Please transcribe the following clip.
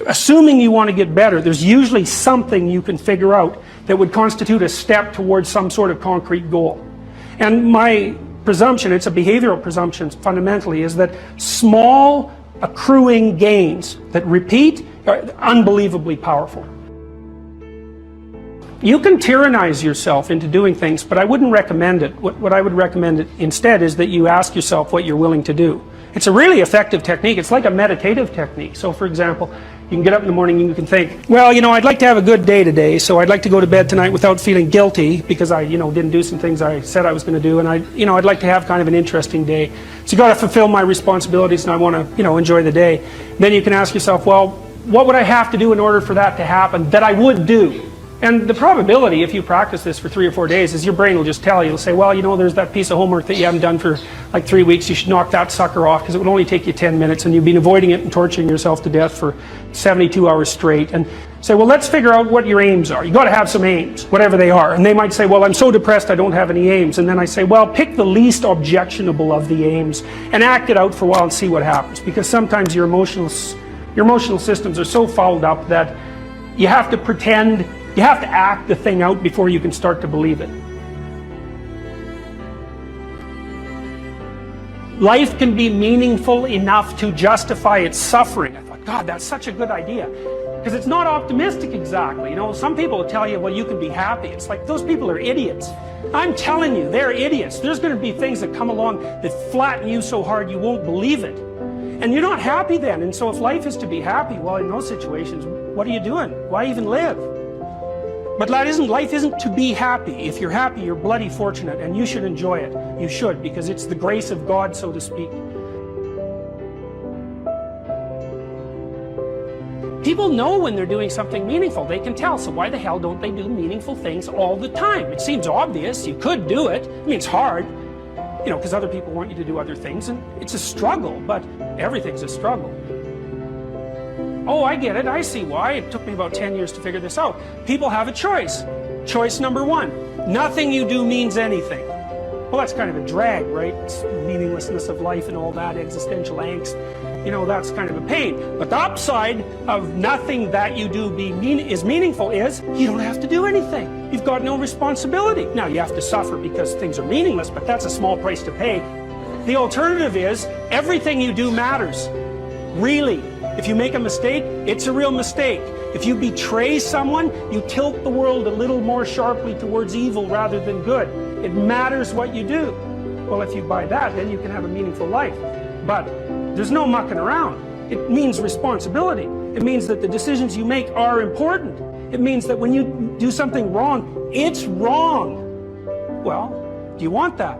assuming you want to get better, there's usually something you can figure out that would constitute a step towards some sort of concrete goal. And my presumption, it's a behavioral presumption fundamentally, is that small accruing gains that repeat are unbelievably powerful. You can tyrannize yourself into doing things, but I wouldn't recommend it. What I would recommend instead is that you ask yourself what you're willing to do. It's a really effective technique. It's like a meditative technique. So for example, you can get up in the morning and you can think, well, I'd like to have a good day today, so I'd like to go to bed tonight without feeling guilty because I, didn't do some things I said I was going to do, and I'd like to have kind of an interesting day. So you got to fulfill my responsibilities, and I want to, enjoy the day. Then you can ask yourself, well, what would I have to do in order for that to happen that I would do? And the probability, if you practice this for 3 or 4 days, is your brain will just tell you. It'll say, well, there's that piece of homework that you haven't done for like 3 weeks. You should knock that sucker off because it would only take you 10 minutes and you've been avoiding it and torturing yourself to death for 72 hours straight. And say, well, let's figure out what your aims are. You got to have some aims, whatever they are. And they might say, well, I'm so depressed I don't have any aims. And then I say, well, pick the least objectionable of the aims and act it out for a while and see what happens. Because sometimes your emotional systems are so fouled up that you have to pretend. You have to act the thing out before you can start to believe it. Life can be meaningful enough to justify its suffering. I thought, God, that's such a good idea. Because it's not optimistic exactly. Some people will tell you, well, you can be happy. It's like, those people are idiots. I'm telling you, they're idiots. There's going to be things that come along that flatten you so hard you won't believe it. And you're not happy then. And so if life is to be happy, well, in those situations, what are you doing? Why even live? But life isn't to be happy. If you're happy, you're bloody fortunate, and you should enjoy it. You should, because it's the grace of God, so to speak. People know when they're doing something meaningful. They can tell, so why the hell don't they do meaningful things all the time? It seems obvious. You could do it. I mean, it's hard, because other people want you to do other things, and it's a struggle, but everything's a struggle. Oh, I get it. I see why. It took me about 10 years to figure this out. People have a choice. Choice number one. Nothing you do means anything. Well, that's kind of a drag, right? It's meaninglessness of life and all that, existential angst. That's kind of a pain. But the upside of nothing that you do is meaningful is you don't have to do anything. You've got no responsibility. Now, you have to suffer because things are meaningless, but that's a small price to pay. The alternative is everything you do matters. Really. If you make a mistake, it's a real mistake. If you betray someone, you tilt the world a little more sharply towards evil rather than good. It matters what you do. Well, if you buy that, then you can have a meaningful life. But there's no mucking around. It means responsibility. It means that the decisions you make are important. It means that when you do something wrong, it's wrong. Well, do you want that?